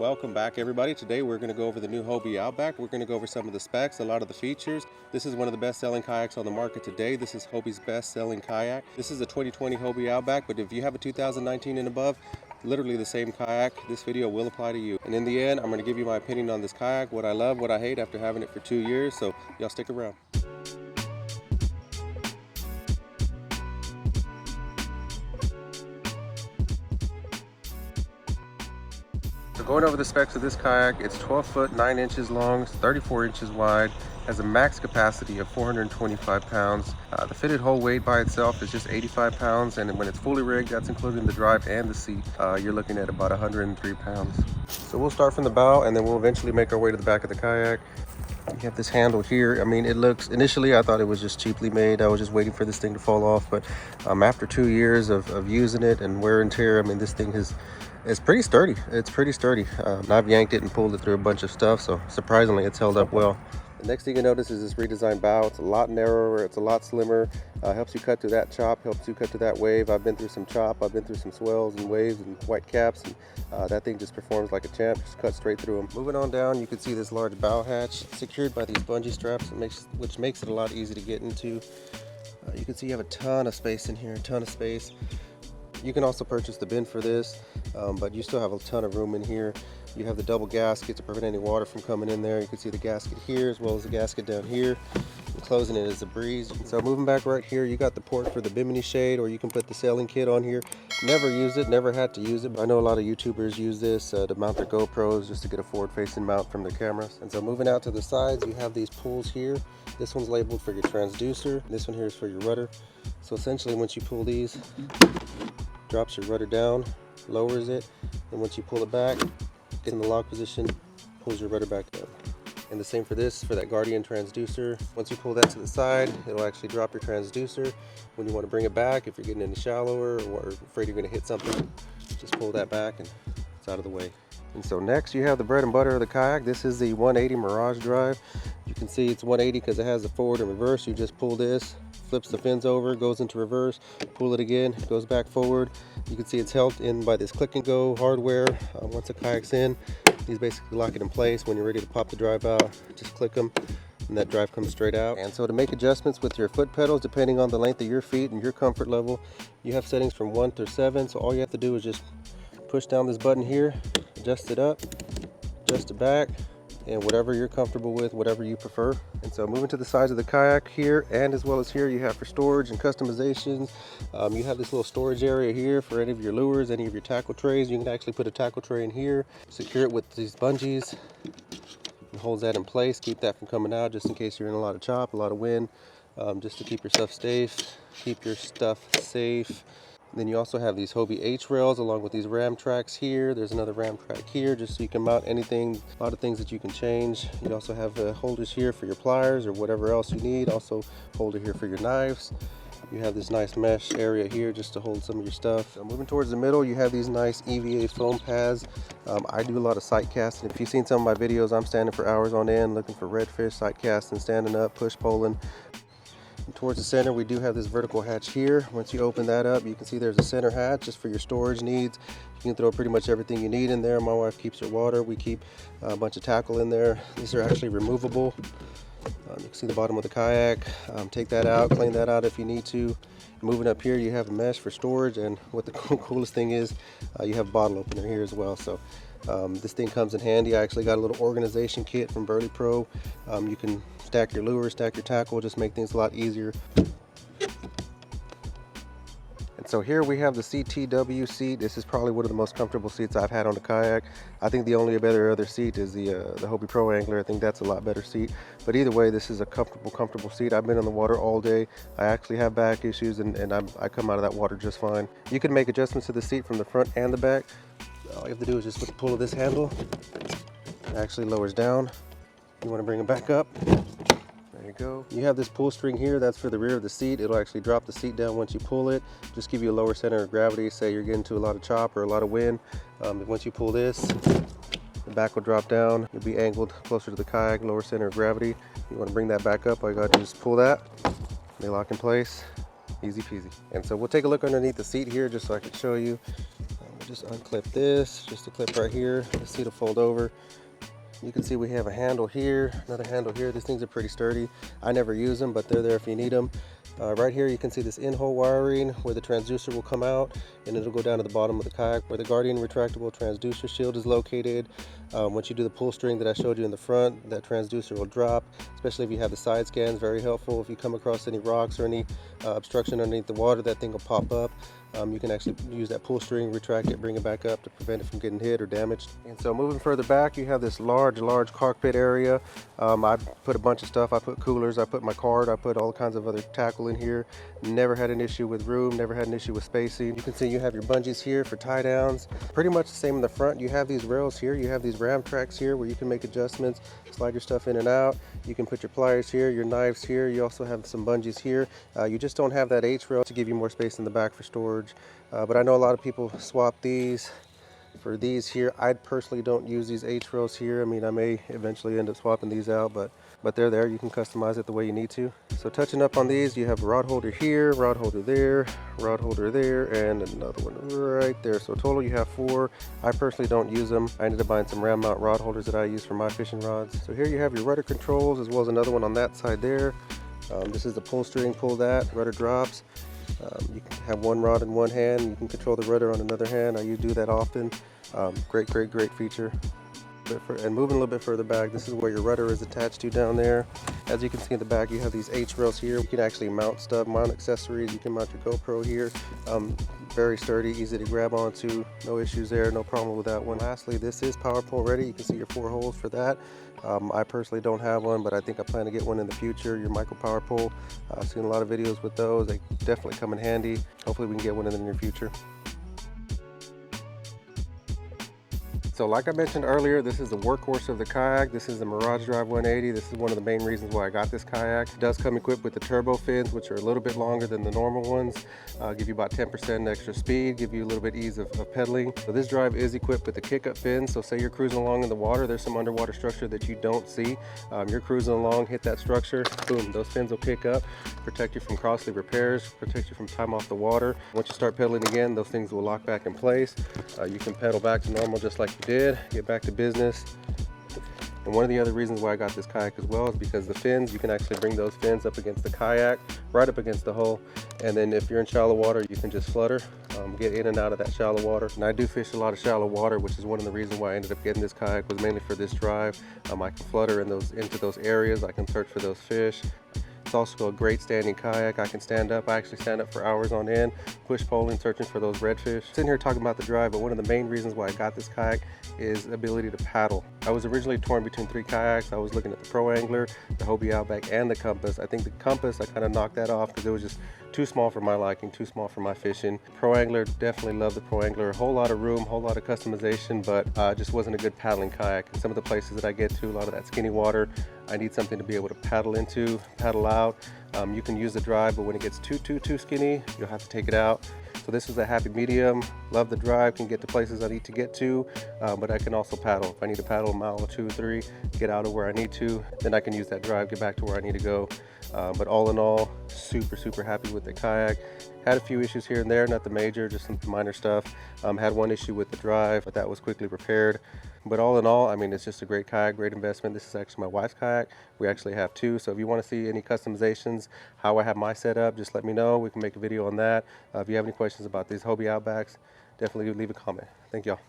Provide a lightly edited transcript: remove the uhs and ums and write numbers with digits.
Welcome back, everybody. Today we're going to go over the new Hobie Outback. We're going to go over some of the specs, a lot of the features. This is one of the best-selling kayaks on the market today. This is Hobie's best-selling kayak. This is a 2020 Hobie Outback, but if you have a 2019 and above, literally the same kayak, this video will apply to you. And in the end, I'm going to give you my opinion on this kayak, what I love, what I hate after having it for 2 years. So y'all stick around. So going over the specs of this kayak, it's 12 foot 9 inches long, 34 inches wide, has a max capacity of 425 pounds. The fitted hull weight by itself is just 85 pounds, and when it's fully rigged, that's including the drive and the seat, you're looking at about 103 pounds. So we'll start from the bow, and then we'll eventually make our way to the back of the kayak. You have this handle here. I mean, it looks, initially I thought it was just cheaply made. I was just waiting for this thing to fall off, but after 2 years of using it and wear and tear, I mean, this thing it's pretty sturdy. It's pretty sturdy. I've yanked it and pulled it through a bunch of stuff, so surprisingly it's held up well. The next thing you notice is this redesigned bow. It's a lot narrower, it's a lot slimmer, helps you cut through that chop, helps you cut through that wave. I've been through some chop, I've been through some swells and waves and white caps, and that thing just performs like a champ, just cut straight through them. Moving on down, you can see this large bow hatch secured by these bungee straps, which makes it a lot easier to get into. You can see you have a ton of space in here, a ton of space. You can also purchase the bin for this, but you still have a ton of room in here. You have the double gasket to prevent any water from coming in there. You can see the gasket here as well as the gasket down here. And closing it is a breeze. So moving back right here, you got the port for the bimini shade, or you can put the sailing kit on here. Never used it, never had to use it, but I know a lot of YouTubers use this to mount their GoPros just to get a forward-facing mount from their cameras. And so moving out to the sides, you have these pulls here. This one's labeled for your transducer. This one here is for your rudder. So essentially, once you pull these, drops your rudder down, lowers it, and once you pull it back, get in the lock position, pulls your rudder back up. And the same for this, for that Guardian transducer. Once you pull that to the side, it'll actually drop your transducer. When you want to bring it back, if you're getting any shallower or afraid you're going to hit something, just pull that back and it's out of the way. And so next you have the bread and butter of the kayak. This is the 180 Mirage Drive. You can see it's 180 because it has the forward and reverse. You just pull this, flips the fins over, goes into reverse, pull it again, goes back forward. You can see it's held in by this click and go hardware. Once the kayak's in, these basically lock it in place. When you're ready to pop the drive out, just click them and that drive comes straight out. And so to make adjustments with your foot pedals, depending on the length of your feet and your comfort level, you have settings from 1 to 7. So all you have to do is just push down this button here, adjust it up, adjust it back, and whatever you're comfortable with, whatever you prefer. And so moving to the sides of the kayak here, and as well as here, you have for storage and customizations. You have this little storage area here for any of your lures, any of your tackle trays. You can actually put a tackle tray in here, secure it with these bungees, and holds that in place, keep that from coming out just in case you're in a lot of chop, a lot of wind, just to keep your stuff safe, keep your stuff safe. Then you also have these Hobie H rails along with these ram tracks here. There's another ram track here just so you can mount anything, a lot of things that you can change. You also have holders here for your pliers or whatever else you need. Also holder here for your knives. You have this nice mesh area here just to hold some of your stuff. Moving towards the middle, you have these nice EVA foam pads. I do a lot of sight casting. If you've seen some of my videos, I'm standing for hours on end looking for redfish, sight casting, standing up, push poling. And towards the center, we do have this vertical hatch here. Once you open that up, you can see there's a center hatch just for your storage needs. You can throw pretty much everything you need in there. My wife keeps her water. We keep a bunch of tackle in there. These are actually removable. You can see the bottom of the kayak. Take that out, clean that out if you need to. Moving up here, you have a mesh for storage, and what the coolest thing is, you have a bottle opener here as well. So this thing comes in handy. I actually got a little organization kit from Burley Pro. You can stack your lures, stack your tackle, just make things a lot easier. And so here we have the CTW seat. This is probably one of the most comfortable seats I've had on a kayak. I think the only other seat is the Hobie Pro Angler. I think that's a lot better seat. But either way, this is a comfortable seat. I've been in the water all day. I actually have back issues, and I come out of that water just fine. You can make adjustments to the seat from the front and the back. All you have to do is just with the pull of this handle, it actually lowers down. You want to bring it back up. There you go. You have this pull string here, that's for the rear of the seat. It'll actually drop the seat down once you pull it. Just give you a lower center of gravity. Say you're getting to a lot of chop or a lot of wind. Once you pull this, the back will drop down. You'll be angled closer to the kayak, lower center of gravity. You want to bring that back up, all you got to do is pull that. They lock in place. Easy peasy. And so we'll take a look underneath the seat here just so I can show you. Just unclip this, just a clip right here. The seat will fold over. You can see we have a handle here, another handle here. These things are pretty sturdy. I never use them, but they're there if you need them. Right here you can see this in-hole wiring where the transducer will come out, and it'll go down to the bottom of the kayak where the Guardian retractable transducer shield is located. Once you do the pull string that I showed you in the front, that transducer will drop, especially if you have the side scans. Very helpful. If you come across any rocks or any obstruction underneath the water, that thing will pop up. You can actually use that pull string, retract it, bring it back up to prevent it from getting hit or damaged. And so moving further back, you have this large cockpit area. I put a bunch of stuff. I put coolers, I put my cart, I put all kinds of other tackle in here. Never had an issue with room, never had an issue with spacing. You can see you have your bungees here for tie downs. Pretty much the same in the front. You have these rails here, you have these ram tracks here where you can make adjustments, slide your stuff in and out. You can put your pliers here, your knives here. You also have some bungees here. You just don't have that H rail to give you more space in the back for storage. But I know a lot of people swap these for these here. I personally don't use these H rails here. I mean, I may eventually end up swapping these out, but they're there. You can customize it the way you need to. So touching up on these, you have a rod holder here, rod holder there, rod holder there, and another one right there. So total you have 4. I personally don't use them. I ended up buying some ram mount rod holders that I use for my fishing rods. So here you have your rudder controls, as well as another one on that side there. This is the pull string, pull that, rudder drops. You can have one rod in one hand, you can control the rudder on another hand. I do that often. Great feature. And moving a little bit further back, this is where your rudder is attached to down there. As you can see in the back, you have these H rails here. You can actually mount stuff, mount accessories. You can mount your GoPro here. Very sturdy, easy to grab onto. No issues there, no problem with that one. Lastly, this is power pole ready. You can see your 4 holes for that. I personally don't have one, but I think I plan to get one in the future. Your micro power pole. I've seen a lot of videos with those. They definitely come in handy. Hopefully we can get one in the near future. So like I mentioned earlier, this is the workhorse of the kayak. This is the Mirage Drive 180. This is one of the main reasons why I got this kayak. It does come equipped with the turbo fins, which are a little bit longer than the normal ones. Give you about 10% extra speed, give you a little bit ease of pedaling. So this drive is equipped with the kick-up fins. So say you're cruising along in the water, there's some underwater structure that you don't see. You're cruising along, hit that structure, boom, those fins will kick up, protect you from costly repairs, protect you from time off the water. Once you start pedaling again, those things will lock back in place. You can pedal back to normal just like you did, get back to business. And one of the other reasons why I got this kayak as well is because the fins, you can actually bring those fins up against the kayak, right up against the hull, and then if you're in shallow water, you can just flutter, get in and out of that shallow water. And I do fish a lot of shallow water, which is one of the reasons why I ended up getting this kayak, was mainly for this drive. I can flutter into those areas, I can search for those fish. It's also a great standing kayak. I can stand up. I actually stand up for hours on end, push poling, searching for those redfish. Sitting here talking about the drive, but one of the main reasons why I got this kayak is the ability to paddle. I was originally torn between 3 kayaks. I was looking at the Pro Angler, the Hobie Outback, and the Compass. I think the Compass, I kind of knocked that off because it was just too small for my liking, too small for my fishing. Pro Angler, definitely love the Pro Angler. A whole lot of room, whole lot of customization, but just wasn't a good paddling kayak. And some of the places that I get to, a lot of that skinny water, I need something to be able to paddle into, paddle out. You can use the drive, but when it gets too skinny, you'll have to take it out. So this is a happy medium. Love the drive, can get to places I need to get to, but I can also paddle. If I need to paddle a mile or 2 or 3, get out of where I need to, then I can use that drive, get back to where I need to go. But all in all, super happy with the kayak. Had a few issues here and there, not the major, just some minor stuff. Had one issue with the drive, but that was quickly repaired. But all in all, I mean, it's just a great kayak, great investment. This is actually my wife's kayak. We actually have 2. So if you want to see any customizations, how I have my setup, just let me know. We can make a video on that. If you have any questions about these Hobie Outbacks, definitely leave a comment. Thank y'all.